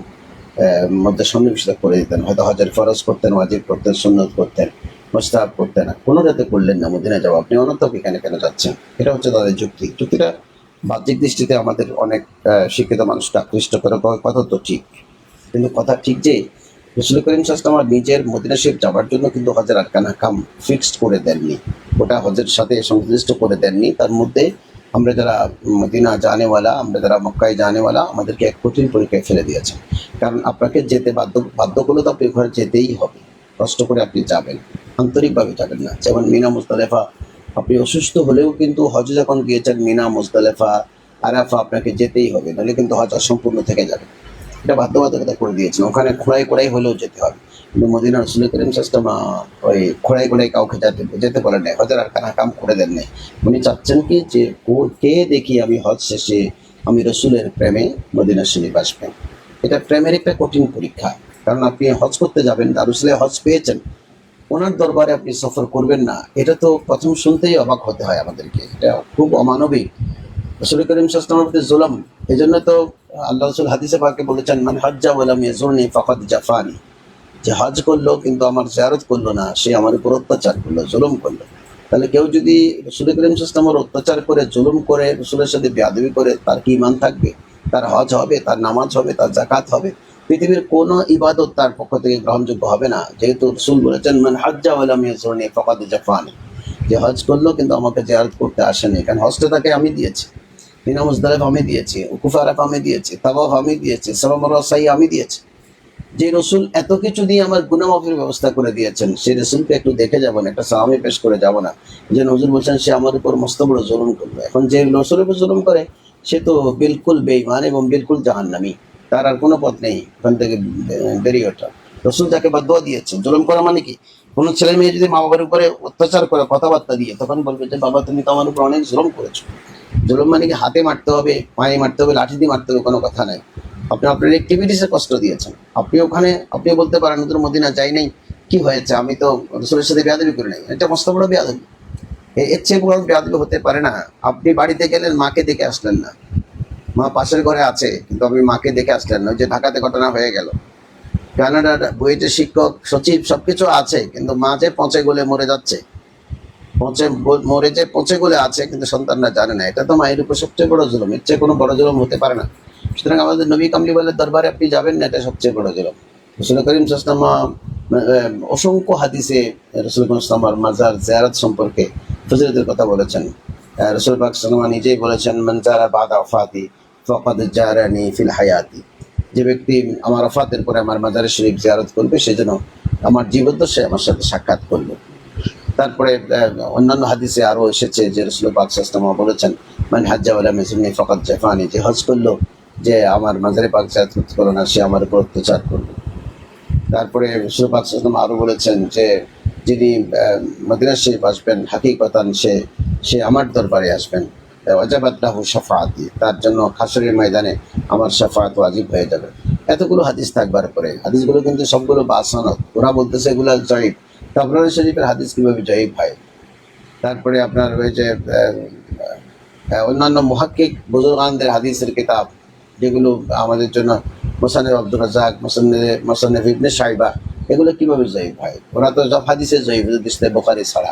মধ্যে সন্নিবেশিত করে দিতেন, হয়তো হজের ফরজ করতেন, ওয়াজিব করতেন, সুন্নত করতেন, মোস্তাহাব করতেন না, কোনো যাতে করলেন না মদিনা যাওয়া। আপনি অনর্থক এখানে কেন যাচ্ছেন? এটা হচ্ছে তাদের যুক্তি। যুক্তিটা বাহ্যিক দৃষ্টিতে আমাদের অনেক শিক্ষিত মানুষকে আকৃষ্ট করে, কথা তো ঠিক, কিন্তু কথা ঠিক যে রসুল করিম সাল্লাল্লাহু আলাইহি নিজের মদিনা শরীফ যাওয়ার জন্য কিন্তু হজের আরকান হাকাম ফিক্সড করে দেননি, ওটা হজের সাথে সংশ্লিষ্ট করে দেননি। তার মধ্যে আমরা যারা মদিনা জানেওয়ালা, আমরা যারা মক্কায় জানেওয়ালা, আমাদেরকে এক কঠিন পরীক্ষায় ফেলে দিয়েছেন। কারণ আপনাকে যেতে বাধ্য করলে তো আপনি ঘরে যেতেই হবে, কষ্ট করে আপনি যাবেন, আন্তরিকভাবে যাবেন না। যেমন মিনা মুজদালেফা, আপনি অসুস্থ হলেও কিন্তু হজে যখন গিয়েছেন মিনা মুজদালেফা আরাফা আপনাকে যেতেই হবে, নাহলে কিন্তু হজ অসম্পূর্ণ থেকে যাবে। এটা বাধ্যবাধকতা করে দিয়েছেন, ওখানে খোঁড়াই হলেও যেতে হবে। কিন্তু মদিনা রসুল করিম সাল্লাল্লাহু ওই খোঁড়াই কাউকে যেতে বলেন নাই, হজের আরকান হাকাম করে দেন নাই। উনি চাচ্ছেন কি যে কে দেখি আমি হজ শেষে আমি রসুলের প্রেমে মদিনা শরীফ আসবেন। এটা প্রেমের একটা কঠিন পরীক্ষা, কারণ আপনি হজ করতে যাবেন, রসুলের হজ পেয়েছেন, ওনার দরবারে আপনি সফর করবেন না, এটা তো প্রথম শুনতেই অবাক হতে হয় আমাদেরকে। এটা খুব অমানবিক, রসুল করিম সাল্লাল্লাহু আলাইহি জুলুম। এই জন্য তো আল্লাহ রসুল হাদিসে পাকে বলেছেন, মান হজ্জা ওয়ালাম ইয়াজুরনি ফাকাদ জাফানি, যে হজ করলো কিন্তু আমার জিয়ারত করলো না, সে আমার উপর অত্যাচার করলো, জুলুম করলো। তাহলে কেউ যদি রসুল করিম সাল্লাল্লাহু আলাইহি অত্যাচার করে, জুলুম করে, রসুলের সাথে বেয়াদবি করে, তার কি ঈমান থাকবে? তার হজ হবে, তার নামাজ হবে, তার যাকাত হবে, পৃথিবীর কোনো ইবাদত তার পক্ষ থেকে গ্রহণযোগ্য হবে না। যেহেতু রসুল বলেছেন, মান হজ্জা ওয়ালাম ইয়াজুরনি ফাকাদ জাফানি, যে হজ করলো কিন্তু আমাকে জিয়ারত করতে আসেনি। কারণ হজটা তাকে আমি দিয়েছি, মিনা মুজদালিফা আমি দিয়েছি, উকুফ আরাফা আমি দিয়েছি, তাওয়াফ আমি দিয়েছি, সাফা মারওয়া সাই আমি দিয়েছি। যে রসুল এত কিছু দিয়ে আমার গুনাহ মাফের ব্যবস্থা করে দিয়েছেন, সেই রসুলকে একটু দেখে যাব না, একটা সালামি পেশ করে যাব না? যে নজরুল বলছেন সে আমার উপর মস্ত বড় জুলুম করলো। এখন যে রসুলের উপর জুলুম করে সে তো বিলকুল বেঈমান এবং বিলকুল জাহান্নামী, তার আর কোনো পথ নেই ওখান থেকে বেরিয়ে ওঠা। রসুল যাকে বাদদুয়া দিয়েছে, জুলুম করা মানে কি? কোনো ছেলে মেয়ে যদি মা বাবার উপরে অত্যাচার করে কথাবার্তা দিয়ে, তখন বলবে যে বাবা তুমি তো আমার উপর অনেক জুলুম করেছো। জুলুম মানে কি হাতে মারতে হবে, পায়ে মারতে হবে, লাঠি দিয়ে মারতে হবে, কোনো কথা নাই। আপনি আপনার অ্যাক্টিভিটিসে কষ্ট দিয়েছেন, আপনি ওখানে আপনি বলতে পারেন তোর মদিনা যাই নাই, কি হয়েছে, আমি তো রসুলের সাথে বেয়াদবি করে নাই। এটা মস্ত বড় বেয়াদবি, এর চেয়ে বড় বেয়াদবি হতে পারে না। আপনি বাড়িতে গেলেন, মাকে দেখে আসলেন না, মা পাশের ঘরে আছে কিন্তু আপনি মাকে দেখে আসলেন না। ওই যে ঢাকাতে ঘটনা হয়ে গেল, কানাডার বুয়েটের শিক্ষক সচিব সবকিছু আছে, কিন্তু মা যে পচে গলে মরে যাচ্ছে, পচে গলে আছে, কিন্তু সন্তানরা জানে না। এটা তো মায়ের উপর সবচেয়ে বড় জুলুম, এর চেয়ে কোনো বড় জুলুম হতে পারে না। সুতরাং আমাদের নবী কামলিওয়ালার দরবারে আপনি যাবেন না, এটা সবচেয়ে বড় জুলুম। রসুল করিম সাল্লাল্লাহু অসংখ্য হাদিসে রসুল সাল্লাল্লাহু মাজার জিয়ারত সম্পর্কে ফজিলতের কথা বলেছেন। রসুল পাক সাল্লাল্লাহু নিজেই বলেছেন, মান যারা বাদা ওয়াফাতি ফাকাদ জারানি ফিল হায়াতি, যে ব্যক্তি আমার ওয়াফাতের পরে আমার মাজারে শরীফ জিয়ারত করবে, সেজন্য আমার জীবদ্দশায় আমার সাথে সাক্ষাৎ করবে। তারপরে অন্যান্য হাদিসে আরো এসেছে যে রাসূল পাক সাল্লাল্লাহু আলাইহি ওয়াসাল্লাম বলেছেন, মান হাজ্জা ওয়ালাম ইয়াজুরনি ফাকাদ জাফানি, যে হজ করলো যে আমার মাজারে পাক জিয়ারত করতে পারলো না, সে আমার উপর অত্যাচার করলো। তারপরে রাসূল পাক সাল্লাল্লাহু আলাইহি ওয়াসাল্লাম আরো বলেছেন যে যিনি মদিনা শরীফ আসবেন হাকিকতান সে আমার দরবারে আসবেন, ওয়াজাবাত লাহু শাফাআতি, তার জন্য হাশরের ময়দানে আমার শাফাআত ওয়াজিব হয়ে যাবে। এতগুলো হাদিস থাকবার পরে, হাদিসগুলো কিন্তু সবগুলো বাসনত, ওরা বলতেছে এগুলো জয়ীফ, তাবরানী শরীফের হাদিস কিভাবে জয়ীফ হয়? তারপরে আপনার ওই যে অন্যান্য মুহাক্কিক বুজুর্গানদের হাদিসের কিতাব, যেগুলো আমাদের জন্য মোসান্নেফ আব্দুর রাজ্জাক, মোসান্নেফ ইবনে শাইবা, এগুলো কিভাবে জয়ীফ হয়? ওরা তো সব হাদিসে জয়ীফ, দৃষ্টি বোখারি ছাড়া।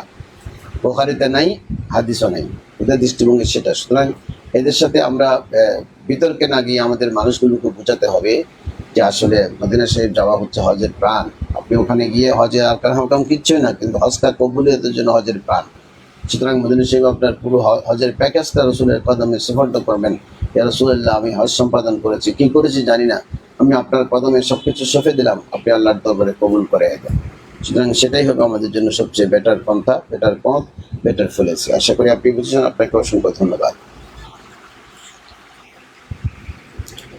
বোখারিতে নাই, হাদিসও নাই, এদের দৃষ্টিভঙ্গি সেটা। সুতরাং এদের সাথে আমরা বিতর্কে না গিয়ে আমাদের মানুষগুলোকে বোঝাতে হবে যে আসলে মদিনা শরীফ যাওয়া হচ্ছে হজের প্রাণ। আপনি ওখানে গিয়ে হজে আরকান হুকাম কিচ্ছুই না, কিন্তু হজটা কবুলিয়তের জন্য হজের প্রাণ। সুতরাং মদিনা শরীফ আপনার পুরো হজের প্যাকেজটা রসুলের কদমে সুপর্দ করবেন। ইয়া রাসূলুল্লাহ, আমি হজ সম্পাদন করেছি, কি করেছি জানি না, আমি আপনার কদমে সবকিছু সঁপে দিলাম, আপনি আল্লাহর দরবারে কবুল করে দেন। সুতরাং সেটাই হবে আমাদের জন্য সবচেয়ে বেটার পন্থা, বেটার পথ, বেটার ফলেছে। আশা করি আপনি বুঝেছেন। আপনাকে অসংখ্য ধন্যবাদ।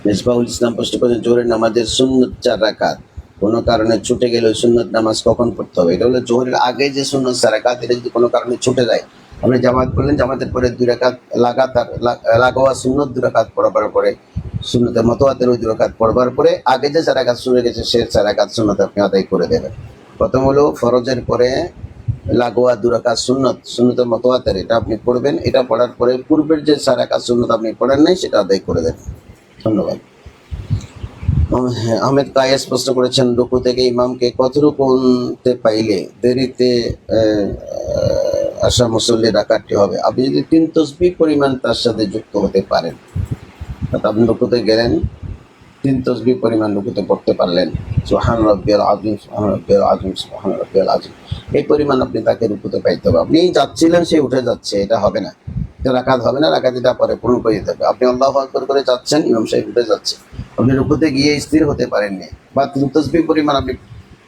মিসবাহুল ইসলাম প্রশ্ন করেছেন, জোহরের নামাজের সুন্নত 4 রাকাত কোনো কারণে ছুটে গেলে ওই সুন্নত নামাজ কখন পড়তে হবে? এটা হলো জোহরের আগে যে সুন্নত 4 রাকাত, এটা যদি কোনো কারণে ছুটে যায়, আপনি জামাত করলেন, জামাতের পরে 2 রাকাত লাগাতার লাগোয়া সুন্নত 2 রাকাত পড়বার পরে, সুন্নতের মতওয়াতের ওই 2 রাকাত পড়বার পরে আগে যে 4 রাকাত শুরু গেছে সে 4 রাকাত সুন্নত আপনি আদায় করে দেবেন। প্রথম হলো ফরজের পরে লাগোয়া 2 রাকাত সুন্নত, সুন্নতের মতওয়াতের, এটা আপনি পড়বেন। এটা পড়ার পরে পূর্বের যে 4 রাকাত সুন্নত আপনি পড়েন নাই সেটা আদায় করে দেবেন। ধন্যবাদ। আহমেদ কায়েস প্রশ্ন করেছেন, রুকু থেকে ইমামকে কতটুকু উনতে পাইলে দেরিতে আসা মুসল্লি রাকাতটি হবে? আপনি যদি 3 তসবিহ পরিমাণ তার সাথে যুক্ত হতে পারেন, আপনি রুকুতে গেলেন, 3 তসবিহ পরিমাণ রুকুতে পড়তে পারলেন, সুবহান রাব্বিয়াল আযীম, সুবহান রাব্বিয়াল আযীম, সুবহান রাব্বিয়াল আযীম, এই পরিমাণ আপনি তাকে রুকুতে পাইতে হবে। আপনি যাচ্ছিলেন, সে উঠে যাচ্ছে, এটা হবে না, এটা রাকাত হবে না। রাকাত এটা পরে পূরণ করে দিতে হবে। আপনি আল্লাহু আকবার করে যাচ্ছেন, ইমাম সাহেব উঠে যাচ্ছে, আপনি রুকুতে গিয়ে স্থির হতে পারেননি, বা 3 তসবিহ পরিমাণ আপনি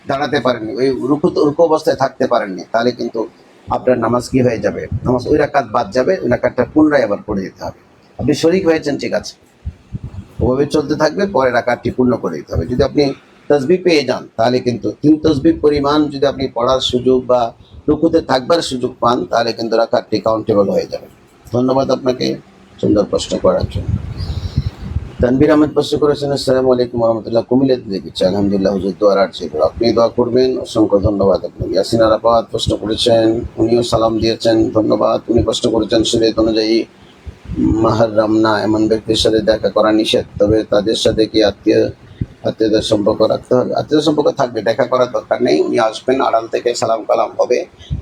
দাঁড়াতে পারেননি, ওই রুকু অবস্থায় থাকতে পারেননি, তাহলে কিন্তু আপনার নামাজ কি হয়ে যাবে? নামাজ ওই রাকাত বাদ যাবে, ওই রাকাতটা পুনরায় আবার পড়ে দিতে হবে। আপনি শরীক হয়েছেন, ঠিক আছে, ওভাবে চলতে থাকবে, পরে রাকাতটি পূর্ণ করে দিতে হবে। যদি আপনি তসবিহ পেয়ে যান, তাহলে কিন্তু 3 তসবিহ পরিমাণ যদি আপনি পড়ার সুযোগ বা রুকুতে থাকবার সুযোগ পান, তাহলে কিন্তু রাকাতটি কাউন্টেবল হয়ে যাবে। ধন্যবাদ আপনাকে সুন্দর প্রশ্ন করার জন্য। তানভীর আহমেদ প্রশ্ন করেছেন, আসসালামু আলাইকুম রহমতুল্লাহ, কুমিল্লাতে দেখেছি, আলহামদুলিল্লাহ, হুজুর দোয়ার আছে, আপনি দোয়া করবেন, অসংখ্য ধন্যবাদ আপনাকে। ইয়াসিন আরাফাত প্রশ্ন করেছেন, উনিও সালাম দিয়েছেন, ধন্যবাদ। উনি প্রশ্ন করেছেন, শরীয়ত অনুযায়ী মাহরম না এমন ব্যক্তির সাথে দেখা করা নিষেধ, তবে তাদের সাথে কি আত্মীয়তার সম্পর্ক রাখতে হবে? আত্মীয়তার সম্পর্ক থাকবে, দেখা করার দরকার নেই। উনি আসবেন, আড়াল থেকে সালাম কালাম হবে,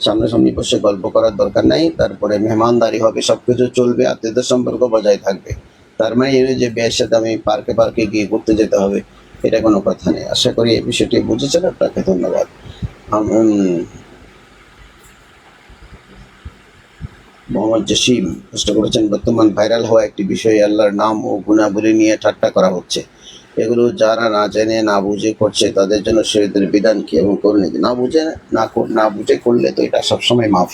সামনাসামনি বসে গল্প করার দরকার নাই, তারপরে মেহমানদারি হবে, সবকিছু চলবে, আত্মীয়তার সম্পর্ক বজায় থাকবে। তার মানে এই যে বিয়ের সাথে আমি পার্কে গিয়ে ঘুরতে যেতে হবে, এটা কোনো কথা নেই। আশা করি এই বিষয়টি বুঝেছেন। আপনাকে ধন্যবাদ। মোহাম্মদ জসিম প্রশ্ন করেছেন, বর্তমান ভাইরাল হওয়া একটি বিষয়ে আল্লাহর নাম ও গুণাবলী নিয়ে ঠাট্টা করা হচ্ছে, এগুলো যারা না জেনে না বুঝে করছে তাদের জন্য শরীয়তের বিধান কি এবং করণীয় কি? না বুঝে করলে তো এটা সবসময় মাফ।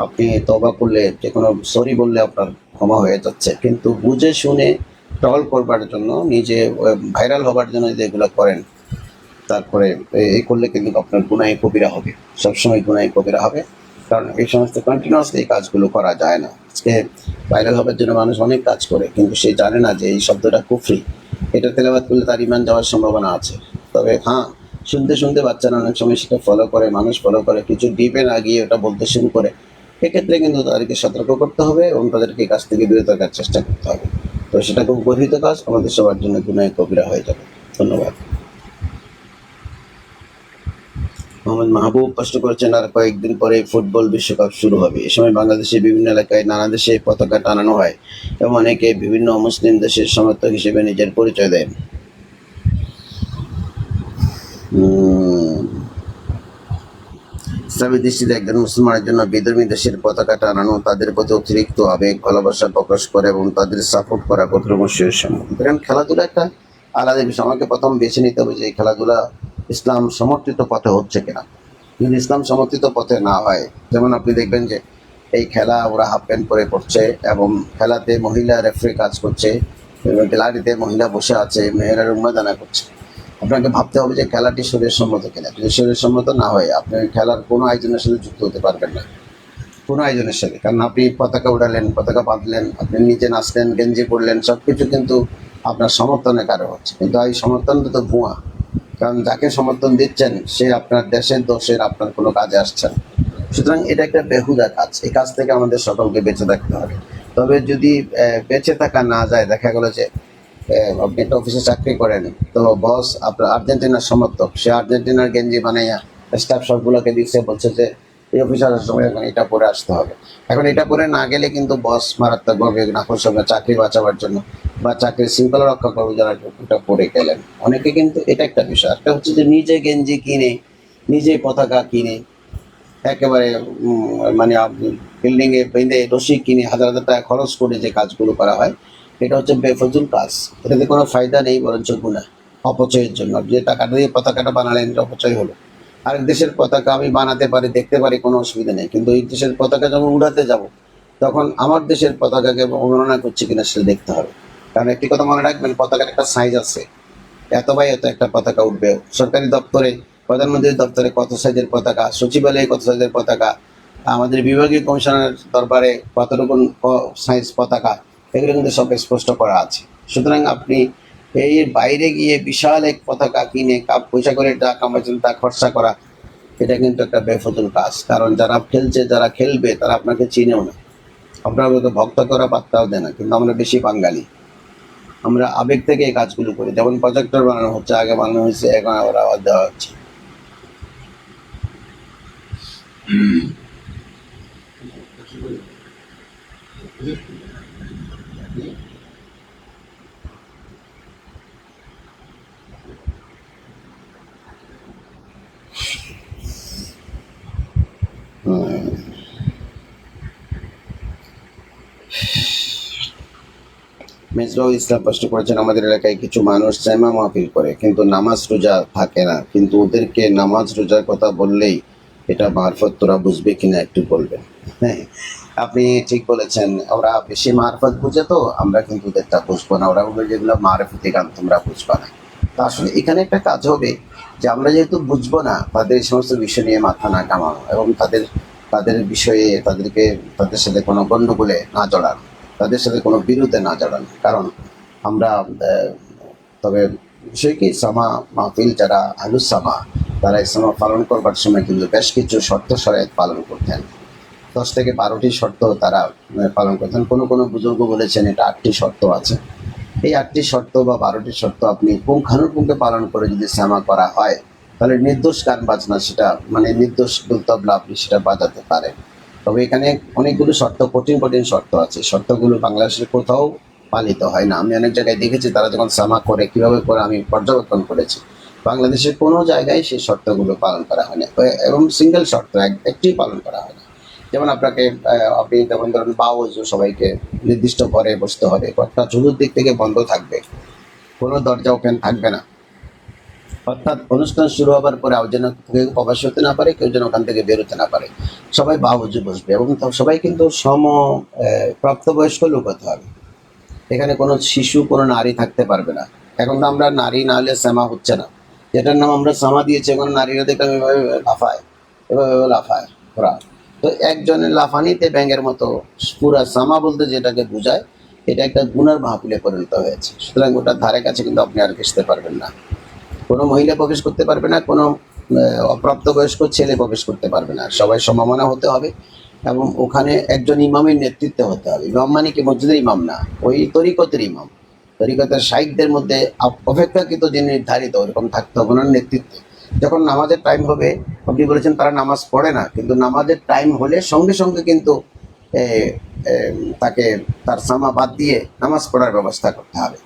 আপনি তওবা করলে, যে কোনো সরি বললে আপনার ক্ষমা হয়ে যাচ্ছে, কিন্তু বুঝে শুনে ট্রল করবার জন্য, নিজে ভাইরাল হবার জন্য যদি এগুলো করেন, তারপরে এই করলে কিন্তু আপনার গুনাহে কবিরা হবে, সবসময় গুনাহে কবিরা হবে। কারণ এই সমস্ত কন্টিনিউয়াসলি এই কাজগুলো করা যায় না। আজকে ভাইরাল হবার জন্য মানুষ অনেক কাজ করে, কিন্তু সে জানে না যে এই শব্দটা কুফরি, এটা তেলাওয়াত করলে তার ইমান যাওয়ার সম্ভাবনা আছে। তবে হ্যাঁ, শুনতে শুনতে বাচ্চারা অনেক সময় সেটা ফলো করে, মানুষ ফলো করে, কিছু ডিপে না গিয়ে ওটা বলতে শুরু করে। এক্ষেত্রে কিন্তু তাদেরকে সতর্ক করতে হবে এবং তাদেরকে কাছ থেকে বিরত রাখার চেষ্টা করতে হবে। তো সেটা খুব গর্হিত কাজ, আমাদের সবার জন্য গুনাহে কবিরা হয়ে যাবে। ধন্যবাদ। মোহাম্মদ মাহবুব প্রশ্ন করেছেন, আর কয়েকদিন পরে ফুটবল বিশ্বকাপ শুরু হবে, এ সময় বাংলাদেশের বিভিন্ন এলাকায় নানা দেশে পতাকা টানানো হয় এবং অনেকে বিভিন্ন মুসলিম দেশের সমর্থক হিসেবে নিজের পরিচয় দেন। ইসলামী দৃষ্টিতে একজন মুসলমানের জন্য বিধর্মী দেশের পতাকা টানানো তাদের প্রতি অতিরিক্ত আবেগ ভালোবাসা প্রকাশ করে এবং তাদের সাপোর্ট করা কর্তৃপক্ষের সম্মত। কারণ খেলাধুলা একটা আলাদা বিষয়, আমাকে প্রথম বেছে নিতে হবে যে এই খেলাধুলা ইসলাম সমর্থিত পথে হচ্ছে কিনা। যদি ইসলাম সমর্থিত পথে না হয়, যেমন আপনি দেখবেন যে এই খেলা ওরা হাফ প্যান্ট পরে পড়ছে এবং খেলাতে মহিলা রেফারি কাজ করছে, গ্যালারিতে মহিলা বসে আছে, মেয়েরা উন্মাদানা করছে, আপনাকে ভাবতে হবে যে খেলাটি শরীর সম্মত কিনা। যদি শরীর সম্মত না হয়, আপনি খেলার কোনো আয়োজনের সাথে যুক্ত হতে পারবেন না, কোনো আয়োজনের সাথে। কারণ আপনি পতাকা উড়ালেন, পতাকা বাঁধলেন, আপনি নিচে নাচলেন, গেঞ্জি পরলেন, সব কিছু কিন্তু আপনার সমর্থনের কারণ হচ্ছে, কিন্তু এই সমর্থনটা তো ভুয়া। কারণ যাকে সমর্থন দিচ্ছেন সে আপনার দেশের দোষের আপনার কোনো কাজে আসছে না। সুতরাং এটা একটা বেহুদা কাজ, এই কাজ থেকে আমাদের সকলকে বেঁচে থাকতে হবে। তবে যদি বেঁচে থাকা না যায়, দেখা গেলো যে আপনি একটা অফিসে চাকরি করেন, তো বস আপনার আর্জেন্টিনার সমর্থক, সে আর্জেন্টিনার গেঞ্জি বানাইয়া স্টাফ সবগুলোকে দিচ্ছে, বলছে যে এই অফিসে আসার সময় এখন এটা পরে আসতে হবে। এখন এটা পরে না গেলে কিন্তু বস মারাত্মকভাবে নাখোশ হবে চাকরি বাঁচাবার জন্য বা চাকরির শৃঙ্খলা রক্ষা করবে যারা এটা পরে গেলেন। অনেকে কিন্তু এটা একটা বিষয়। একটা হচ্ছে যে নিজে গেঞ্জি কিনে, নিজে পতাকা কিনে, একেবারে মানে বিল্ডিং এ বেঁধে রশি কিনে হাজার হাজার টাকা খরচ করে যে কাজগুলো করা হয়, এটা হচ্ছে বেফজুল কাজ। এটাতে কোনো ফায়দা নেই, বরঞ্চ গুনাহ, অপচয়ের জন্য। যে টাকাটা দিয়ে পতাকাটা বানালেন, এটা অপচয় হলো। আরেক দেশের পতাকা আমি বানাতে পারি, দেখতে পারি, কোনো অসুবিধা নেই, কিন্তু এই দেশের পতাকা যখন উড়াতে যাব, তখন আমার দেশের পতাকাকে অবমাননা করছে কিনা সেটা দেখতে হবে। কারণ একটি কথা মনে রাখবেন, পতাকার একটা সাইজ আছে, এত বাই এত একটা পতাকা উঠবে। সরকারি দপ্তরে, প্রধানমন্ত্রীর দপ্তরে কত সাইজের পতাকা, সচিবালয়ে কত সাইজের পতাকা, আমাদের বিভাগীয় কমিশনার দরবারে কতটুকু সাইজ পতাকা, এগুলো কিন্তু সব স্পষ্ট করা আছে। সুতরাং আপনি এর বাইরে গিয়ে বিশাল এক পতাকা কিনে পয়সা করে টাকা কামাচ্ছেন, তা খরচা করা, এটা কিন্তু একটা বেফজুল কাজ। কারণ যারা খেলছে, যারা খেলবে, তারা আপনাকে চিনেও না, আপনার মতো ভক্ত করা পাত্তাও দেয় না। কিন্তু আমরা বেশি বাঙালি, আমরা আবেগ থেকে এই কাজগুলো করি। যেমন প্রজেক্টর বানানো হচ্ছে, আগে বানানো হয়েছে, এখন আবার আওয়াজ দেওয়া হচ্ছে। মেজবাহুল ইসলাম প্রশ্ন করেছেন, আমাদের এলাকায় কিছু মানুষ জামা মাহফিল করে কিন্তু নামাজ রোজা থাকে না, কিন্তু ওদেরকে নামাজ রোজার কথা বললেই এটা মারফত, তোরা বুঝবে কিনা একটু বলবেন। হ্যাঁ, আপনি ঠিক বলেছেন, ওরা বেশি মারফত বুঝে, তো আমরা কিন্তু ওদেরটা বুঝবো না। ওরা বলবে যেগুলো মারফতি গান তোমরা বুঝবা না। তো আসলে এখানে একটা কাজ হবে যে আমরা যেহেতু বুঝবো না, তাদের এই সমস্ত বিষয় নিয়ে মাথা না কামানো এবং তাদের তাদের বিষয়ে তাদের সাথে কোনো গণ্ডগোলে না জড়ানো, তাদের সাথে কোনো বিরোধে না জড়ানো। কারণ আমরা তবে বিষয় কি, সামা মাহফিল যারা আহলুস সামা, তারা এই সামা পালন করবার সময় কিন্তু বেশ কিছু শর্ত শরায়ত পালন করতেন। 10 থেকে 12টি শর্ত তারা পালন করতেন। কোনো কোনো বুজুর্গ বলেছেন এটা 8টি শর্ত আছে। এই 8টি শর্ত বা 12টি শর্ত আপনি পুঙ্খানুপুঙ্খে পালন করে যদি সামা করা হয়, তাহলে নির্দোষ গান বাজনা, সেটা মানে নির্দোষ তবলা আপনি সেটা বাজাতে পারেন। তবে এখানে অনেকগুলো শর্ত, কঠিন কঠিন শর্ত আছে। শর্তগুলো বাংলাদেশের কোথাও পালিত হয় না। আমি অনেক জায়গায় দেখেছি তারা যখন সামা করে কীভাবে করে, আমি পর্যবেক্ষণ করেছি। বাংলাদেশের কোনো জায়গায় সেই শর্তগুলো পালন করা হয় না, এবং সিঙ্গেল শর্ত একটি পালন করা হয় না। যেমন আপনি যেমন ধরেন বাউজ, সবাইকে নির্দিষ্ট ঘরে বসতে হবে, ঘরটা চতুর্দিক থেকে বন্ধ থাকবে, কোনো দরজা ওপেন থাকবে না। অর্থাৎ অনুষ্ঠান শুরু হবার পরে যেন কেউ প্রবেশ হতে না পারে, কেউ যেন ওখান থেকে বেরোতে না পারে। সবাই বাহুজে বসবে এবং সবাই কিন্তু প্রাপ্তবয়স্ক লোক হতে হবে। এখানে কোনো শিশু, কোনো নারী থাকতে পারবে না। এখন তো আমরা নারী না হলে সামা হচ্ছে না, যেটার নাম আমরা সামা দিয়েছি, এখন নারীরা দেখলাম এভাবে লাফায়, এভাবে লাফায় ওরা। তো একজনের লাফানিতে ব্যাঙের মতো পুরা সামা বলতে যেটাকে বোঝায়, এটা একটা গুনার মাহফিলে পরিণত হয়েছে। সুতরাং ওটার ধারে কাছে কিন্তু আপনি আর ঘেঁষতে পারবেন না। কোনো মহিলা প্রবেশ করতে পারবে না, কোনো অপ্রাপ্তবয়স্ক ছেলে প্রবেশ করতে পারবে না। সবাই সমমানা হতে হবে এবং ওখানে একজন ইমামের নেতৃত্বে হতে হবে। ইমাম মানে কি মসজিদের ইমাম না, ওই তরিকতের ইমাম, তরিকতের শাইখদের মধ্যে অপেক্ষাকৃত যে নির্ধারিত, ওরকম থাকতে হবে ওনার নেতৃত্বে। যখন নামাজের টাইম হবে, আপনি বলেছেন তারা নামাজ পড়ে না, কিন্তু নামাজের টাইম হলে সঙ্গে সঙ্গে কিন্তু এ, এ, তাকে তার সামা বাদ দিয়ে নামাজ পড়ার ব্যবস্থা করতে হবে।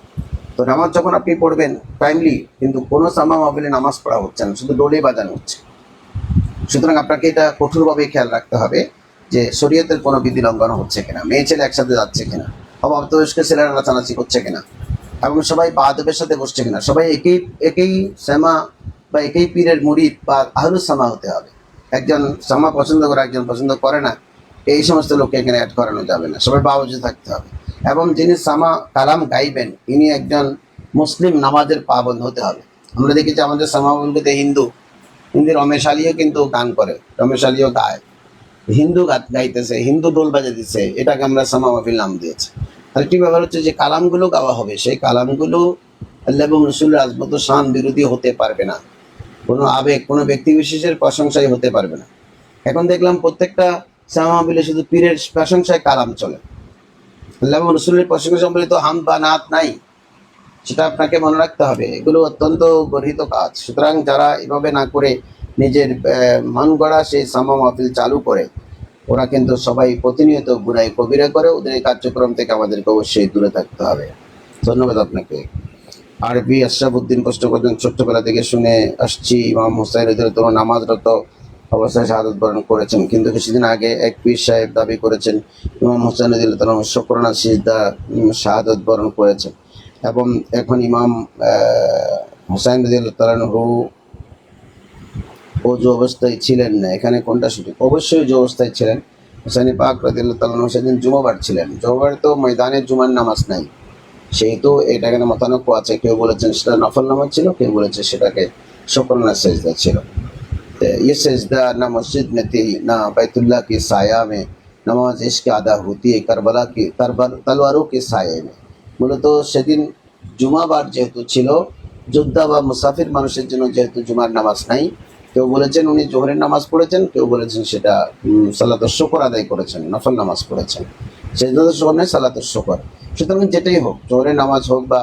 তো নামাজ যখন আপনি পড়বেন টাইমলি, কিন্তু কোনো সামা মাহফিলে নামাজ পড়া হচ্ছে না, শুধু ডোলে বাজানো হচ্ছে। সুতরাং আপনাকে এটা কঠোরভাবে খেয়াল রাখতে হবে যে শরীয়তের কোনো বিধি লঙ্ঘন হচ্ছে কিনা, মেয়ে ছেলে একসাথে যাচ্ছে কিনা, অপ্রাপ্তবয়স্ক ছেলেরা নাচানাচি করছে কিনা, এবং সবাই বাদবের সাথে বসছে কিনা, সবাই একই একই সামা বা একই পীরের মুরিদ বা আহলুস সামা হতে হবে। একজন সামা পছন্দ করে, একজন পছন্দ করে না, এই সমস্ত লোককে এখানে অ্যাড করানো যাবে না। সবাই বাউজে থাকতে হবে এবং যিনি সামা কালাম গাইবেন, ইনি একজন মুসলিম নামাজের পাবন্দ হতে হবে। আমরা দেখেছি আমাদের সামা বলতে হিন্দু রমেশ আলীও কিন্তু গান করে, রমেশ আলীও গায়, হিন্দু গাইতেছে, হিন্দু দোল বাজে দিচ্ছে, এটাকে আমরা সামা মাহফিল নাম দিয়েছি। আরেকটি ব্যাপার হচ্ছে যে কালামগুলো গাওয়া হবে, সেই কালামগুলো আল্লাহ এবং রসুলের আজমত ও শান বিরোধী হতে পারবে না, কোনো আবেগ কোনো ব্যক্তি বিশেষের প্রশংসাই হতে পারবে না। এখন দেখলাম প্রত্যেকটা সামাবিলে শুধু পীরের প্রশংসায় কালাম চলে, আল্লাহ এবং রসুলের প্রশংসা সম্বলিত হাম বা নাত নাই, সেটা আপনাকে মনে রাখতে হবে। এগুলো অত্যন্ত গর্হিত কাজ। সুতরাং যারা এভাবে না করে নিজের মন গড়া সেই সামা মাহফিল চালু করে, ওরা কিন্তু সবাই প্রতিনিয়ত গুনাই কবিরা করে। ওদের এই কার্যক্রম থেকে আমাদেরকে অবশ্যই দূরে থাকতে হবে। ধন্যবাদ আপনাকে। আরবি আশরাফুদ্দিন প্রশ্ন করতেন, ছোট্টবেলা থেকে শুনে আসছি ইমাম হোসাইন রাদিয়াল্লাহু আনহু নামাজরত অবস্থায় শাহাদাত বরণ করেছেন, কিন্তু কিছুদিন আগে এক পীর সাহেব দাবি করেছেন ইমাম হোসাইন রাদিয়াল্লাহু আনহু শুকরানা সিজদা শাহাদাত বরণ করেছেন, এবং এখন ইমাম হোসাইন রাদিয়াল্লাহু আনহু অজু অবস্থায় ছিলেন না, এখানে কোনটা সঠিক? অবশ্যই অজু অবস্থায় ছিলেন। হোসাইন পাক রাদিয়াল্লাহু আনহু সেদিন জুমাবার ছিলেন। জুমাবার তো ময়দানে জুমার নামাজ নাই, সেহেতু এটা এখানে মতানক্য আছে। কেউ বলেছেন সেটা নফল নামাজ ছিল, কেউ বলেছে সেটাকে শুকরানা সেজদা ছিল। ये सजदा ना मस्जिद में थी ना बैतुल्लाह की साया में, नमाज इश्क अदा होती है करबला की तलवारों के साये में। মূলত সেদিন জুমাবার যেহেতু ছিল, যোদ্ধা বা মুসাফির মানুষের জন্য যেহেতু জুমার নামাজ নাই, কেউ বলেছেন উনি জোহরের নামাজ পড়েছেন, কেউ বলেছেন সেটা সালাতুশ শুকর আদায় করেছেন, নফল নামাজ পড়েছেন। সেজদাতুশ শুকর নয়, সালাতুশ শুকর। সুতরাং যেটাই হোক, জোহরের নামাজ হোক বা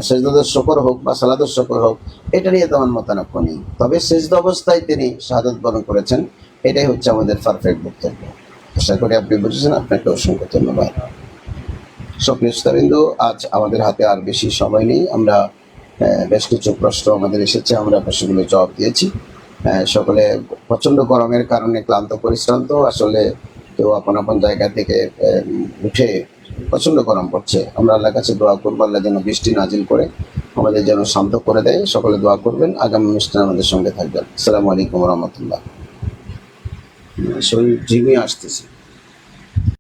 সেজদাতুশ শুকর হোক বা সালাতুশ শুকর হোক, এটা নিয়ে তেমন মতানক্য নেই। তবে সেজদা অবস্থায় তিনি শাহাদাত বরণ করেছেন, এটাই হচ্ছে আমাদের পারফেক্ট বক্তব্য। আশা করি আপনি বুঝেছেন। আপনাকে অসংখ্য ধন্যবাদ। সুপ্রিয় শ্রোতাবৃন্দ, আজ আমাদের হাতে আর বেশি সময় নেই। আমরা বেশ কিছু প্রশ্ন আমাদের এসেছে, আমরা প্রশ্নগুলো জবাব দিয়েছি। সকলে প্রচণ্ড গরমের কারণে ক্লান্ত পরিশ্রান্ত, আসলে কেউ আপন আপন জায়গা থেকে উঠে, প্রচণ্ড গরম পড়ছে। আমরা আল্লাহর কাছে দোয়া করবো আল্লাহ যেন বৃষ্টি নাজিল করে আমাদের যেন শান্ত করে দেয়। সকলে দোয়া করবেন। আগামী অনুষ্ঠানে আমাদের সঙ্গে থাকবেন। আসসালামু আলাইকুম রহমতুল্লাহ। শরীর ঝিমিয়ে আসতেছে।